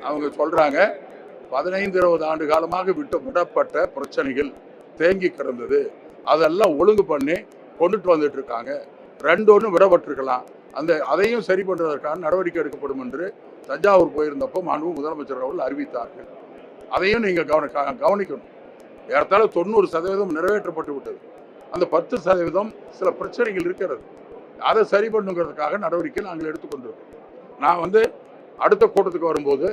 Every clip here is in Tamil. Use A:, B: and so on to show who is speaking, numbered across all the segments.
A: அவங்க சொல்றாங்க 15-20 ஆண்டு காலமாக விடப்பட்ட பிரச்சனைகள் தேங்கி கிடந்தது, அதெல்லாம் ஒழுங்கு பண்ணி கொண்டுட்டு வந்துட்டு இருக்காங்க. 2 விடப்பட்டிருக்கலாம், அதையும் சரி பண்ணுவதற்கான நடவடிக்கை எடுக்கப்படும் என்று தஞ்சாவூர் போயிருந்தப்போ மாண்பு முதலமைச்சர் அவர்கள் அறிவித்தார்கள். அதையும் நீங்க கவனிக்கணும். ஏறத்தாழ 90% நிறைவேற்றப்பட்டு விட்டது. அந்த 10% சில பிரச்சனைகள் இருக்கிறது, அதை சரி பண்ணுங்கிறதுக்காக நடவடிக்கை நாங்கள் எடுத்துக்கொண்டிருக்கோம். நான் அடுத்த கூட்டத்துக்கு வரும்போது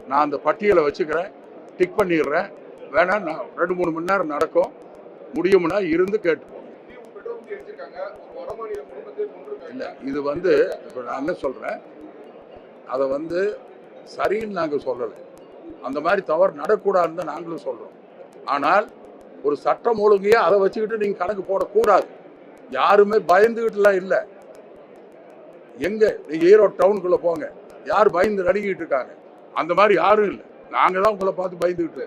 A: நான் அந்த பட்டியலை வச்சுக்கிறேன், டிக் பண்ணிடுறேன். வேணா நான் 2-3 மணி நேரம் நடக்கும், முடியும்னா இருந்து கேட்டுப்போம். இல்லை, இது இப்போ நான் என்ன சொல்கிறேன், அதை சரின்னு நாங்கள் சொல்லலை, அந்த மாதிரி தவறு நடக்கூடாதுன்னு தான் நாங்களும் சொல்கிறோம். ஆனால் ஒரு சட்டம் ஒழுங்கையே அதை வச்சுக்கிட்டு நீங்கள் கணக்கு போடக்கூடாது. யாருமே பயந்துகிட்டுலாம் இல்லை. எங்கே நீங்கள் ஈரோடு டவுனுக்குள்ளே போங்க, யார் பயந்து நடுங்கிட்டு இருக்காங்க? அந்த மாதிரி யாரும் இல்லை. நாங்கள் தான் உங்களை பார்த்து பயந்துக்கிட்டு.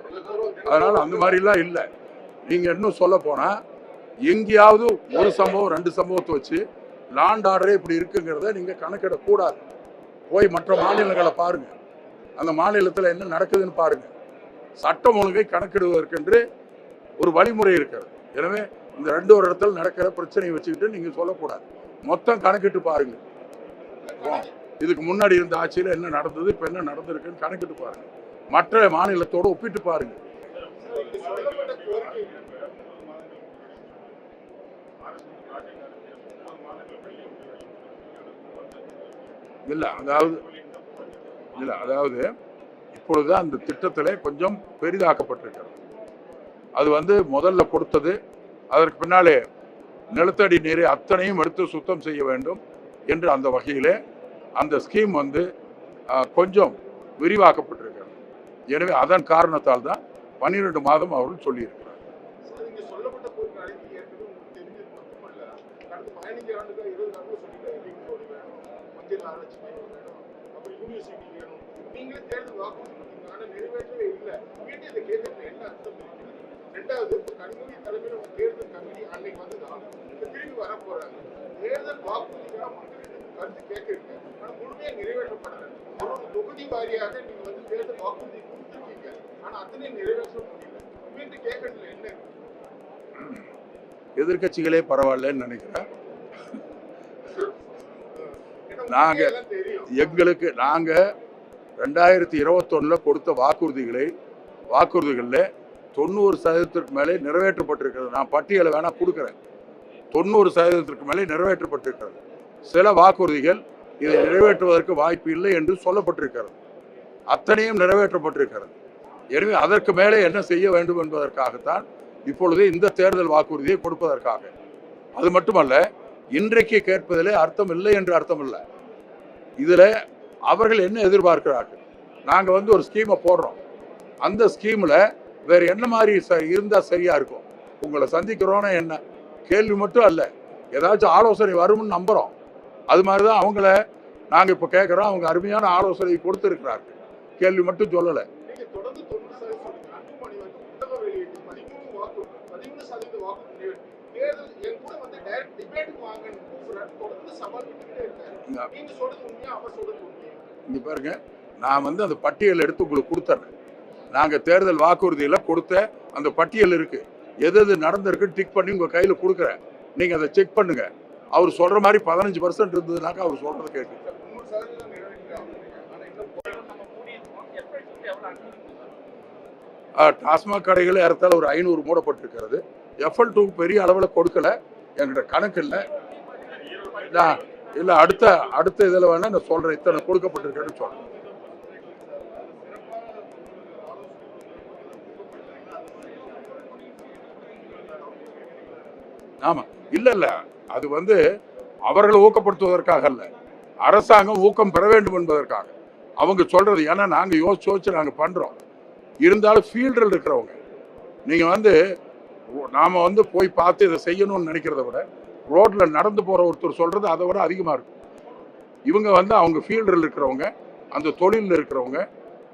A: அதனால் அந்த மாதிரிலாம் இல்லை. நீங்கள் இன்னும் சொல்ல போனால் எங்கேயாவது ஒரு சம்பவம் 2 சம்பவத்தை வச்சு லாண்ட் ஆர்டரே இப்படி இருக்குங்கிறத நீங்கள் கணக்கிடக்கூடாது. போய் மற்ற மாநிலங்களை பாருங்கள், அந்த மாநிலத்தில் என்ன நடக்குதுன்னு பாருங்கள். சட்டம் ஒழுங்கை கணக்கிடுவதற்கென்று ஒரு வழிமுறை இருக்கிறது. எனவே இந்த 2 இடத்துல நடக்கிற பிரச்சனையை வச்சுக்கிட்டு நீங்கள் சொல்லக்கூடாது, மொத்தம் கணக்கிட்டு பாருங்க. இதுக்கு முன்னாடி இருந்த ஆட்சியில் என்ன நடந்தது, இப்போ என்ன நடந்திருக்குன்னு கணக்கிட்டு பாருங்க, மற்ற மாநிலத்தோடு ஒப்பிட்டு பாருங்க. இல்லை அதாவது இப்பொழுதுதான் அந்த திட்டத்தில் கொஞ்சம் பெரிதாக்கப்பட்டிருக்கிறது. அது முதல்ல கொடுத்தது, அதற்கு பின்னாலே நிலத்தடி நீரை அத்தனையும் எடுத்து சுத்தம் செய்ய வேண்டும் என்று அந்த வகையிலே அந்த ஸ்கீம் கொஞ்சம் விரிவாக்கப்பட்டிருக்கிறது. எனவே அதன் காரணத்தால் தான் 12 மாதம் அவர்கள் சொல்லியிருக்கிறார். எதிர்கட்சிகளே பரவாயில்லன்னு நினைக்கிறேன். நாங்க 2021 கொடுத்த வாக்குறுதிகளில் 90% மேலே நிறைவேற்றப்பட்டிருக்கிறது. நான் பட்டியலை வேணா கொடுக்கிறேன். 90% மேலே நிறைவேற்றப்பட்டிருக்கிறது. சில வாக்குறுதிகள் இதை நிறைவேற்றுவதற்கு வாய்ப்பு இல்லை என்று சொல்லப்பட்டிருக்கிறது, அத்தனையும் நிறைவேற்றப்பட்டிருக்கிறது. எனவே அதற்கு மேலே என்ன செய்ய வேண்டும் என்பதற்காகத்தான் இப்பொழுது இந்த தேர்தல் வாக்குறுதியை கொடுப்பதற்காக. அது மட்டுமல்ல, இன்றைக்கு கேட்பதிலே அர்த்தம் இல்லை என்று அர்த்தம் இல்லை. இதில் அவர்கள் என்ன எதிர்பார்க்கிறார்கள்? நாங்கள் ஒரு ஸ்கீமை போடுறோம், அந்த ஸ்கீமில் வேறு என்ன மாதிரி இருந்தால் சரியாக இருக்கும், உங்களை சந்திக்கிறோன்னா என்ன கேள்வி மட்டும் அல்ல, ஏதாச்சும் ஆலோசனை வரும்னு நம்புகிறோம். அது மாதிரி தான் அவங்கள நாங்கள் இப்போ கேட்குறோம். அவங்க அருமையான ஆலோசனை கொடுத்துருக்கிறார்கள், கேள்வி மட்டும் சொல்லலை. இங்க பாருங்க, நான் அந்த பட்டியல் எடுத்து உங்களுக்கு கொடுத்துறேன். நாங்க தேர்தல் வாக்குறுதியில கொடுத்த அந்த பட்டியல் இருக்கு, எது நடந்திருக்கு டிக் பண்ணி உங்க கையில கொடுக்குறேன். நீங்க அதை செக் பண்ணுங்க. அவர் சொல்ற மாதிரி 15% இருந்ததுனாக்கா அவர் சொல்றதை கேட்கு. டாஸ்மாக் கடைகள் ஏறத்தாழ ஒரு 500 மூடப்பட்டிருக்கிறது. FL2 பெரிய அளவில் கொடுக்கல, என்கிட்ட கணக்கு இல்லை. இல்லை அடுத்த இதில் வேணா நான் சொல்றேன், இத்தனை கொடுக்கப்பட்டிருக்கேன்னு சொல்றேன். ஆமா, இல்ல அது அவர்களை ஊக்கப்படுத்துவதற்காக அல்ல, அரசாங்கம் ஊக்கம் பெற வேண்டும் என்பதற்காக அவங்க சொல்றது. ஏன்னா நாங்க யோசிச்சு நாங்க பண்றோம். இருந்தாலும் ஃபீல்டில் இருக்கிறவங்க, நீங்க நாம போய் பார்த்து இதை செய்யணும்னு நினைக்கிறத விட ரோட்ல நடந்து போற ஒருத்தர் சொல்றது அதை விட அதிகமா இருக்கும். இவங்க அவங்க ஃபீல்டில் இருக்கிறவங்க, அந்த தொழிலில் இருக்கிறவங்க,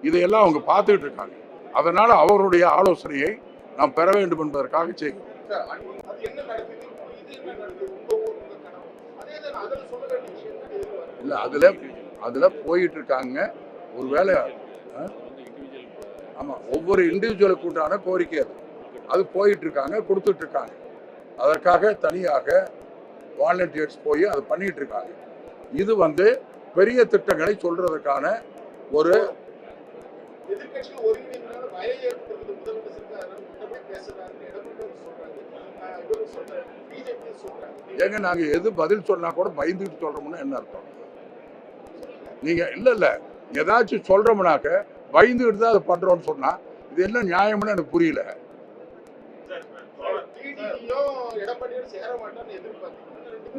A: இதையெல்லாம் அவங்க பார்த்துக்கிட்டு இருக்காங்க. அதனால அவருடைய ஆலோசனையை நாம் பெற வேண்டும் என்பதற்காக செய்கிறோம். இல்லை, அதுல போயிட்டு இருக்காங்க. ஒருவேளை ஆமாம், ஒவ்வொரு இண்டிவிஜுவலுக்கு உண்டான கோரிக்கை அது போயிட்டு இருக்காங்க, கொடுத்துட்டு இருக்காங்க. அதற்காக தனியாக வாலண்டியர்ஸ் போய் அதை பண்ணிட்டு இருக்காங்க. இது வந்து பெரிய திட்டங்களை சொல்றதுக்கான ஒரு ஏங்க நாங்க எது பதில் சொன்னா கூட பயந்துட்டு சொல்றோம்னா என்ன அர்த்தம்? நீங்க இல்ல ஏதாச்சும் சொல்றோம்னாக்க பயந்துகிட்டு தான் அதை பண்றோம்னு சொன்னா இது என்ன நியாயம்னு எனக்கு புரியல.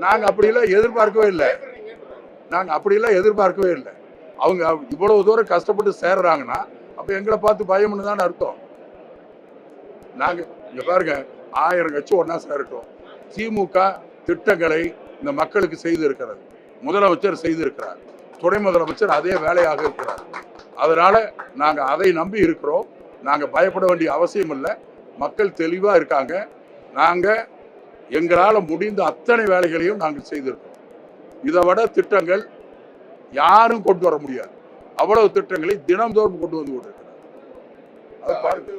A: நாங்க அப்படியெல்லாம் எதிர்பார்க்கவே இல்லை. அவங்க இவ்வளவு தூரம் கஷ்டப்பட்டு சேர்றாங்கன்னா அப்ப எங்களை பார்த்து பயம்னு தான் அர்த்தம். நாங்க இங்க பாருங்க, 1000 கட்சி ஒன்னா சேரட்டும். திமுக திட்டங்களை இந்த மக்களுக்கு செய்து இருக்கிறது, முதலமைச்சர் செய்திருக்கிறார், துணை முதலமைச்சர் அதே வேலையாக இருக்கிறார். அதனால நாங்க அதை நம்பி இருக்கிறோம். நாங்க பயப்பட வேண்டிய அவசியம் இல்லை. மக்கள் தெளிவா இருக்காங்க. நாங்க எங்களால் முடிந்த அத்தனை வேலைகளையும் நாங்கள் செய்திருக்கோம். இதை விட திட்டங்கள் யாரும் கொண்டு வர முடியாது. அவ்வளவு திட்டங்களை தினம்தோறும் கொண்டு வந்து கொண்டிருக்கிறார். அதை பார்த்து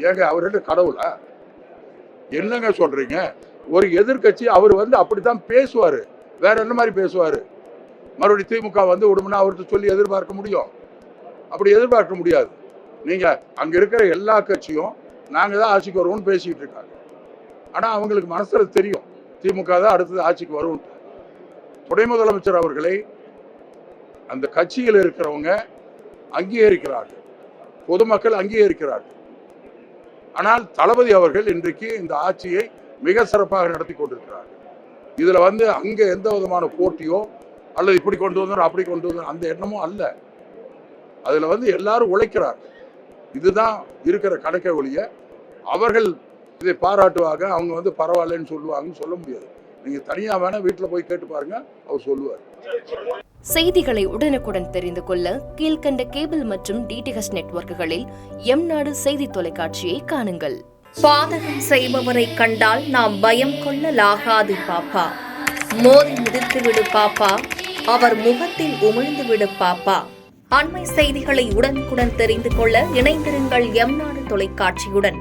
A: ஏங்க அவர்கிட்ட கடவுளா என்னங்க சொல்றீங்க? ஒரு எதிர்கட்சி அவர் வந்து அப்படித்தான் பேசுவாரு, வேற என்ன மாதிரி பேசுவாரு? மறுபடியும் திமுக வந்து விடுமுன்னா அவர்கிட்ட சொல்லி எதிர்பார்க்க முடியும்? அப்படி எதிர்பார்க்க முடியாது. நீங்க அங்க இருக்கிற எல்லா கட்சியும் நாங்க தான் ஆட்சிக்கு வருவோம்னு பேசிட்டு இருக்காங்க. ஆனா அவங்களுக்கு மனசுல தெரியும் திமுக தான் அடுத்தது ஆட்சிக்கு வரும். துணை முதலமைச்சர் அவர்களை அந்த கட்சியில் இருக்கிறவங்க அங்கீகரிக்கிறார்கள், பொதுமக்கள் அங்கீகரிக்கிறார்கள். ஆனால் தளபதி அவர்கள் இன்றைக்கு இந்த ஆட்சியை மிக சிறப்பாக நடத்தி கொண்டிருக்கிறார்கள். இதுல வந்து அங்க எந்த விதமான போட்டியோ அல்லது இப்படி கொண்டு வந்தோம் அப்படி கொண்டு வந்தோம் அந்த எண்ணமும் அல்ல. அதுல வந்து எல்லாரும் உழைக்கிறார்கள். இதுதான் இருக்கிற கணக்கை ஒழிய அவர்கள் இதை பாராட்டுவாங்க, அவங்க வந்து பரவாயில்லன்னு சொல்லுவாங்கன்னு சொல்ல முடியாது. நீங்க தனியா வேணா வீட்டுல போய் கேட்டு பாருங்க, அவர் சொல்லுவார்.
B: செய்திகளை உடனுக்குடன் தெரிந்து கொள்ள கீழ்கண்ட கேபிள் மற்றும் டிடிஹெச் நெட்வொர்க்குகளில் எம்நாடு செய்தி தொலைக்காட்சியை காணுங்கள்.
C: பாதகம் செய்பவரை கண்டால் நாம் பயம் கொள்ளலாகாது பாப்பா. மோதி மிதித்து விடு பாப்பா, அவர் முகத்தில் உமிழ்ந்து விடு பாப்பா. அண்மை செய்திகளை உடனுக்குடன் தெரிந்து கொள்ள இணைந்திருங்கள் எம்நாடு தொலைக்காட்சியுடன்.